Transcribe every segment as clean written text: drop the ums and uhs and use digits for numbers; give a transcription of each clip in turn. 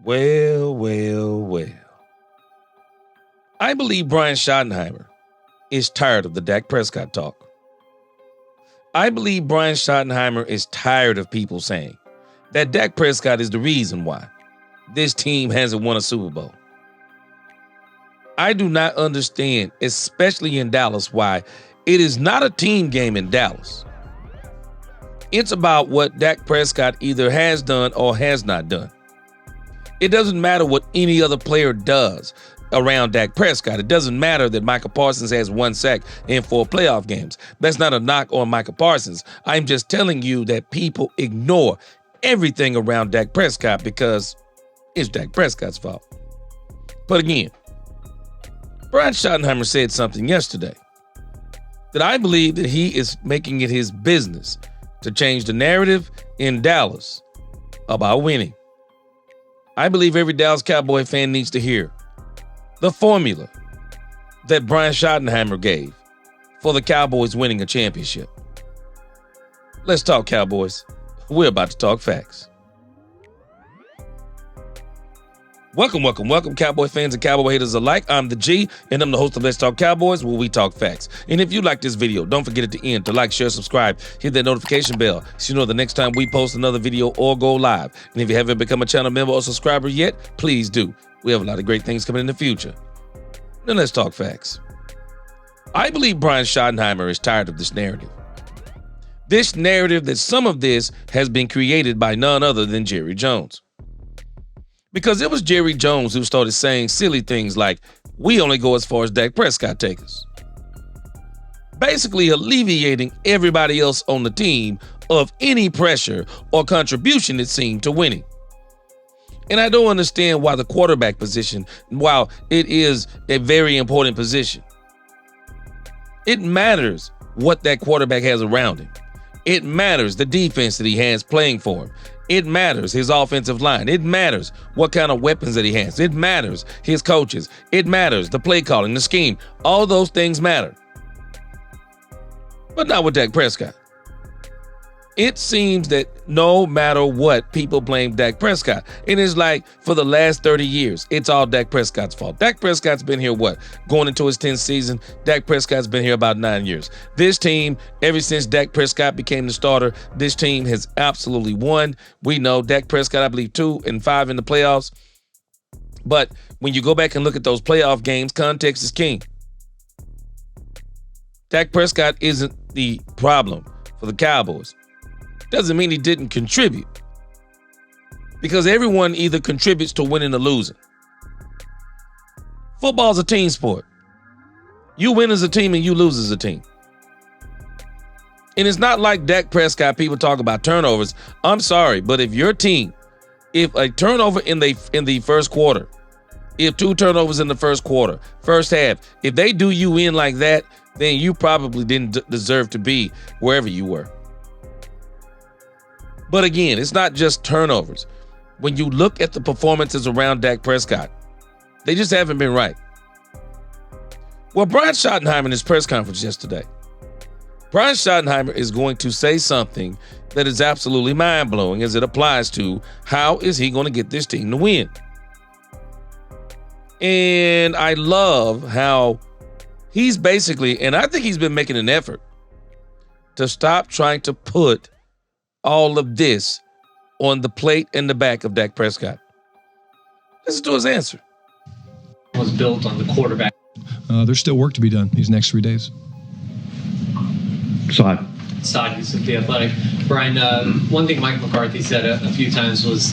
Well, well, well. I believe Brian Schottenheimer is tired of the Dak Prescott talk. I believe Brian Schottenheimer is tired of people saying that Dak Prescott is the reason why this team hasn't won a Super Bowl. I do not understand, especially in Dallas, why it is not a team game in Dallas. It's about what Dak Prescott either has done or has not done. It doesn't matter what any other player does around Dak Prescott. It doesn't matter that Micah Parsons has 1 sack in 4 playoff games. That's not a knock on Micah Parsons. I'm just telling you that people ignore everything around Dak Prescott because it's Dak Prescott's fault. But again, Brian Schottenheimer said something yesterday that I believe that he is making it his business to change the narrative in Dallas about winning. I believe every Dallas Cowboy fan needs to hear the formula that Brian Schottenheimer gave for the Cowboys winning a championship. Let's talk Cowboys. We're about to talk facts. Welcome, Cowboy fans and Cowboy haters alike. I'm the G, and I'm the host of Let's Talk Cowboys, where we talk facts. And if you like this video, don't forget at the end to like, share, subscribe, hit that notification bell so you know the next time we post another video or go live. And if you haven't become a channel member or subscriber yet, please do. We have a lot of great things coming in the future. Now let's talk facts. I believe Brian Schottenheimer is tired of this narrative. This narrative that some of this has been created by none other than Jerry Jones. Because it was Jerry Jones who started saying silly things like, we only go as far as Dak Prescott takes us. Basically alleviating everybody else on the team of any pressure or contribution it seemed to winning. And I don't understand why the quarterback position, while it is a very important position, it matters what that quarterback has around him. It matters the defense that he has playing for him. It matters his offensive line. It matters what kind of weapons that he has. It matters his coaches. It matters the play calling, the scheme. All those things matter. But not with Dak Prescott. It seems that no matter what, people blame Dak Prescott. And it's like for the last 30 years, it's all Dak Prescott's fault. Dak Prescott's been here, going into his 10th season. Dak Prescott's been here about 9 years. This team, ever since Dak Prescott became the starter, this team has absolutely won. We know Dak Prescott, I believe, 2-5 in the playoffs. But when you go back and look at those playoff games, context is king. Dak Prescott isn't the problem for the Cowboys. Doesn't mean he didn't contribute. Because everyone either contributes to winning or losing. Football's a team sport. You win as a team and you lose as a team. And it's not like Dak Prescott, people talk about turnovers. I'm sorry, but if your team, if a turnover in the first quarter, if 2 turnovers in the first quarter, first half, if they do you in like that, then you probably didn't deserve to be wherever you were. But again, it's not just turnovers. When you look at the performances around Dak Prescott, they just haven't been right. Well, Brian Schottenheimer in his press conference yesterday, Brian Schottenheimer is going to say something that is absolutely mind-blowing as it applies to how is he going to get this team to win. And I love how he's basically, and I think he's been making an effort to stop trying to put all of this on the plate and the back of Dak Prescott. Listen to his answer. Was built on the quarterback. There's still work to be done these next 3 days. Saad Yusuf, The Athletic. Brian, one thing Mike McCarthy said a few times was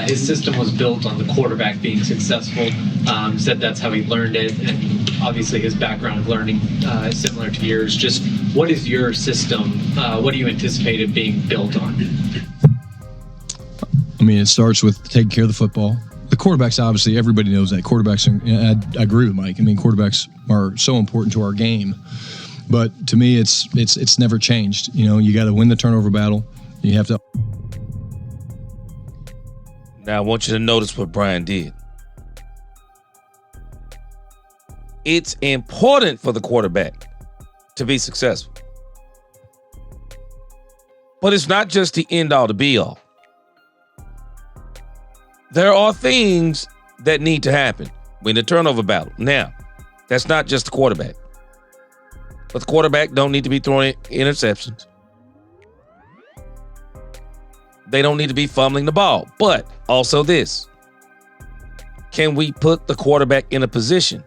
his system was built on the quarterback being successful. Said that's how he learned it, and obviously his background of learning is similar to yours. Just what is your system? What do you anticipate it being built on? I mean, it starts with taking care of the football. The quarterbacks, obviously, everybody knows that. Quarterbacks, and I agree with Mike. I mean, quarterbacks are so important to our game. But to me, it's never changed. You know, you got to win the turnover battle. You have to. Now, I want you to notice what Brian did. It's important for the quarterback to be successful. But it's not just the end all to be all. There are things that need to happen. Win the turnover battle. Now, that's not just the quarterback. But the quarterback don't need to be throwing interceptions. They don't need to be fumbling the ball. But also this. Can we put the quarterback in a position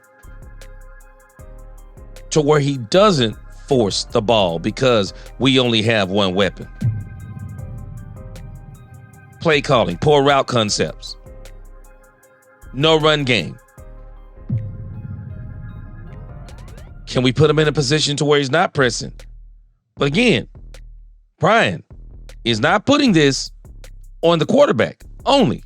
to where he doesn't force the ball because we only have one weapon? Play calling, poor route concepts, no run game. Can we put him in a position to where he's not pressing? But again, Brian is not putting this on the quarterback only.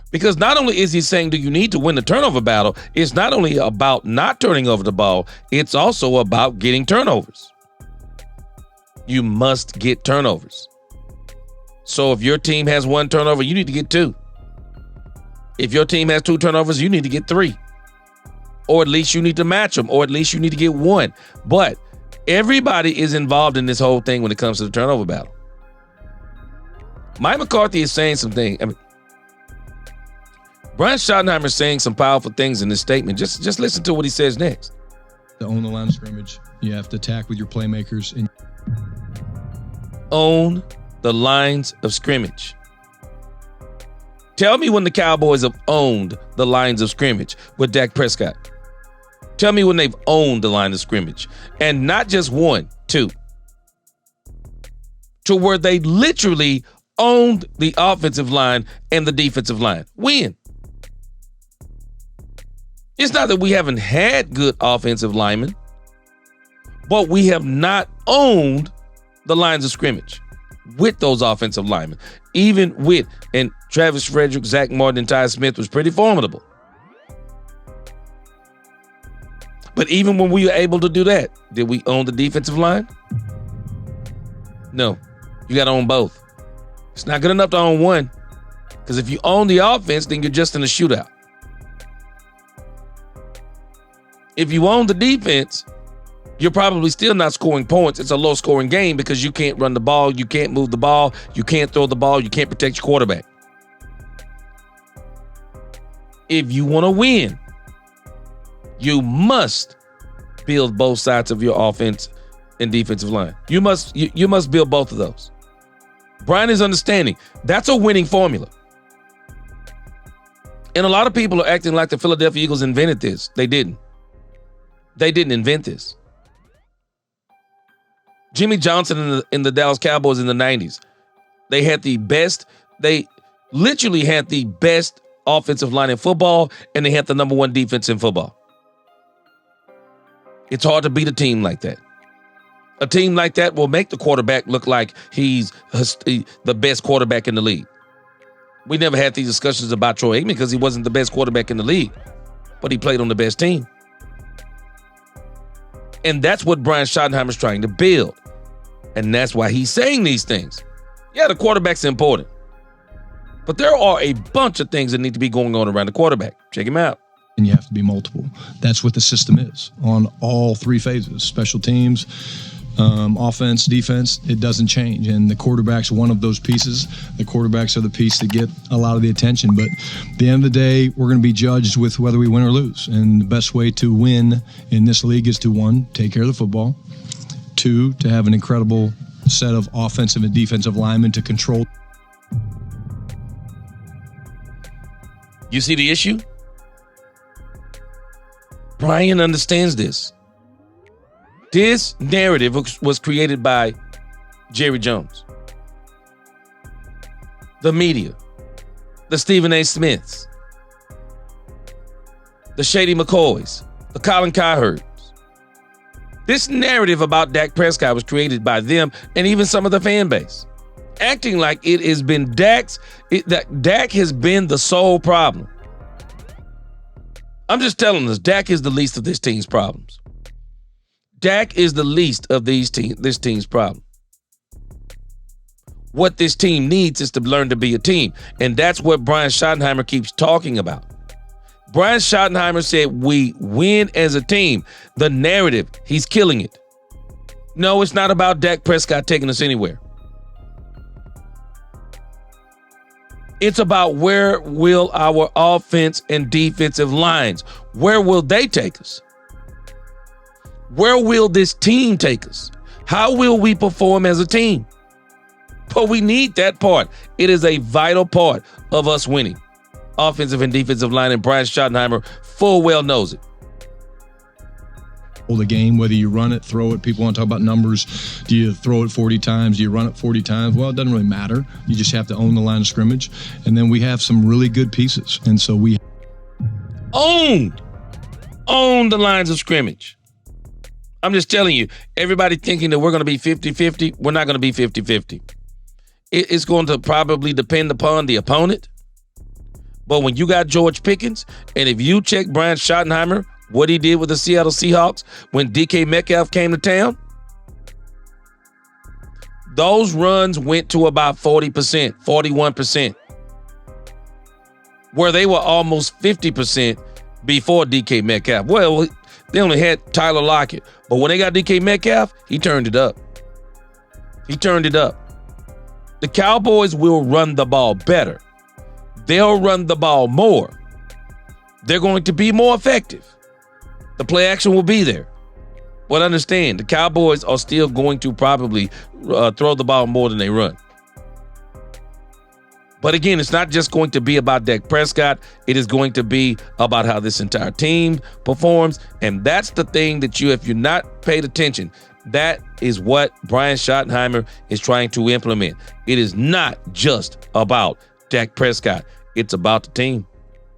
Because not only is he saying, do you need to win the turnover battle? It's not only about not turning over the ball, it's also about getting turnovers. You must get turnovers. So if your team has 1 turnover, you need to get 2. If your team has 2 turnovers, you need to get 3. Or at least you need to match them, or at least you need to get 1. But everybody is involved in this whole thing when it comes to the turnover battle. Mike McCarthy is saying some things. I mean, Brian Schottenheimer is saying some powerful things in this statement. Just listen to what he says next. To own the line of scrimmage, you have to attack with your playmakers. And own the lines of scrimmage. Tell me when the Cowboys have owned the lines of scrimmage with Dak Prescott. Tell me when they've owned the line of scrimmage. And not just 1, 2. To where they literally owned the offensive line and the defensive line. When? It's not that we haven't had good offensive linemen, but we have not owned the lines of scrimmage with those offensive linemen. Even with, and Travis Frederick, Zach Martin, and Ty Smith was pretty formidable. But even when we were able to do that, did we own the defensive line? No. You got to own both. It's not good enough to own one. Because if you own the offense, then you're just in a shootout. If you own the defense, you're probably still not scoring points. It's a low-scoring game because you can't run the ball, you can't move the ball, you can't throw the ball, you can't protect your quarterback. If you want to win, you must build both sides of your offense and defensive line. You must build both of those. Brian is understanding that's a winning formula. And a lot of people are acting like the Philadelphia Eagles invented this. They didn't. They didn't invent this. Jimmy Johnson in the Dallas Cowboys in the 90s, they literally had the best offensive line in football, and they had the number 1 defense in football. It's hard to beat a team like that. A team like that will make the quarterback look like he's the best quarterback in the league. We never had these discussions about Troy Aikman because he wasn't the best quarterback in the league, but he played on the best team. And that's what Brian Schottenheimer's trying to build. And that's why he's saying these things. Yeah, the quarterback's important. But there are a bunch of things that need to be going on around the quarterback. Check him out. And you have to be multiple. That's what the system is on all 3 phases, special teams, offense, defense. It doesn't change. And the quarterback's one of those pieces. The quarterbacks are the piece that get a lot of the attention. But at the end of the day, we're going to be judged with whether we win or lose. And the best way to win in this league is to, 1, take care of the football. 2, to have an incredible set of offensive and defensive linemen to control. You see the issue? Brian understands this. This narrative was created by Jerry Jones, the media, the Stephen A. Smiths, the Shady McCoys, the Colin Cowherds. This narrative about Dak Prescott was created by them and even some of the fan base, acting like it has been Dak has been the sole problem. I'm just telling us, Dak is the least of this team's problems. Dak is the least of this team's problem. What this team needs is to learn to be a team. And that's what Brian Schottenheimer keeps talking about. Brian Schottenheimer said, we win as a team. The narrative, he's killing it. No, it's not about Dak Prescott taking us anywhere. It's about where will our offense and defensive lines, where will they take us? Where will this team take us? How will we perform as a team? But we need that part. It is a vital part of us winning. Offensive and defensive line, and Brian Schottenheimer full well knows it. The game, whether you run it, throw it, people want to talk about numbers. Do you throw it 40 times? Do you run it 40 times? Well, it doesn't really matter. You just have to own the line of scrimmage. And then we have some really good pieces. And so we own the lines of scrimmage. I'm just telling you, everybody thinking that we're going to be 50-50, we're not going to be 50-50. It's going to probably depend upon the opponent. But when you got George Pickens, and if you check Brian Schottenheimer, what he did with the Seattle Seahawks when DK Metcalf came to town, those runs went to about 40%, 41%, where they were almost 50% before DK Metcalf. Well, they only had Tyler Lockett, but when they got DK Metcalf, he turned it up. He turned it up. The Cowboys will run the ball better. They'll run the ball more. They're going to be more effective. The play action will be there. But understand, the Cowboys are still going to probably throw the ball more than they run. But again, it's not just going to be about Dak Prescott. It is going to be about how this entire team performs. And that's the thing that if you're not paid attention, that is what Brian Schottenheimer is trying to implement. It is not just about Dak Prescott. It's about the team.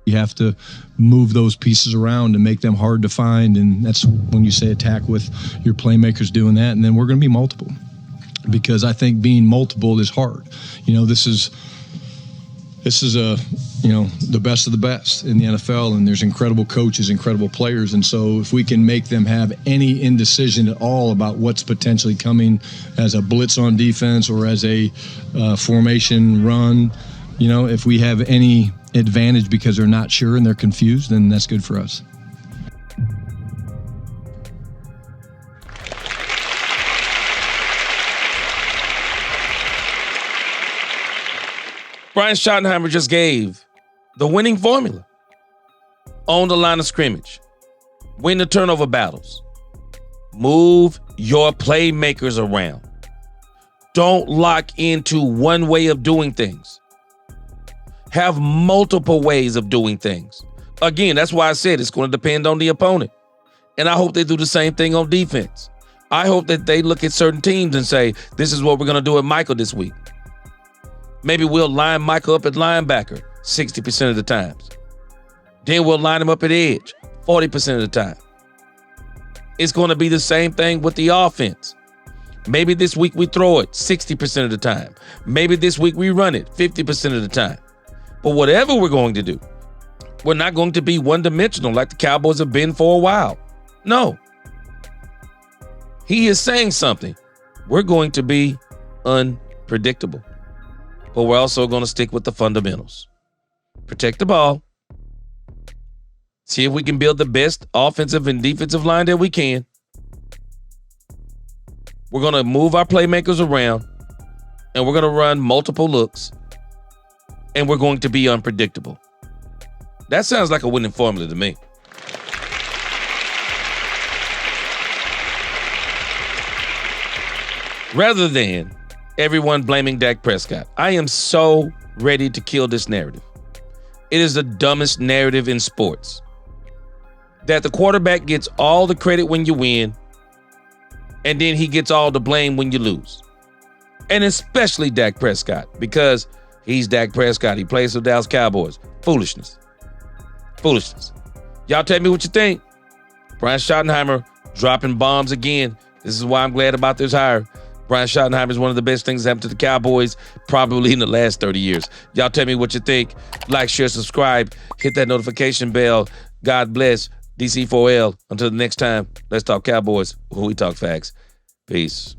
You have to move those pieces around and make them hard to find. And that's when you say attack with your playmakers doing that. And then we're going to be multiple, because I think being multiple is hard. This is the best of the best in the NFL, and there's incredible coaches, incredible players. And so if we can make them have any indecision at all about what's potentially coming as a blitz on defense or as a formation run, if we have any advantage because they're not sure and they're confused, then that's good for us. Brian Schottenheimer just gave the winning formula. Own the line of scrimmage. Win the turnover battles. Move your playmakers around. Don't lock into one way of doing things. Have multiple ways of doing things. Again, that's why I said it's going to depend on the opponent. And I hope they do the same thing on defense. I hope that they look at certain teams and say, this is what we're going to do at Michael this week. Maybe we'll line Michael up at linebacker 60% of the times. Then we'll line him up at edge 40% of the time. It's going to be the same thing with the offense. Maybe this week we throw it 60% of the time. Maybe this week we run it 50% of the time. But whatever we're going to do, we're not going to be one-dimensional like the Cowboys have been for a while. No. He is saying something. We're going to be unpredictable. But we're also going to stick with the fundamentals. Protect the ball. See if we can build the best offensive and defensive line that we can. We're going to move our playmakers around, and we're going to run multiple looks, and we're going to be unpredictable. That sounds like a winning formula to me. Rather than everyone blaming Dak Prescott, I am so ready to kill this narrative. It is the dumbest narrative in sports. That the quarterback gets all the credit when you win, and then he gets all the blame when you lose. And especially Dak Prescott, because he's Dak Prescott. He plays for the Dallas Cowboys. Foolishness. Y'all tell me what you think. Brian Schottenheimer dropping bombs again. This is why I'm glad about this hire. Brian Schottenheimer is one of the best things that happened to the Cowboys probably in the last 30 years. Y'all tell me what you think. Like, share, subscribe. Hit that notification bell. God bless. DC4L. Until the next time, let's talk Cowboys when we talk facts. Peace.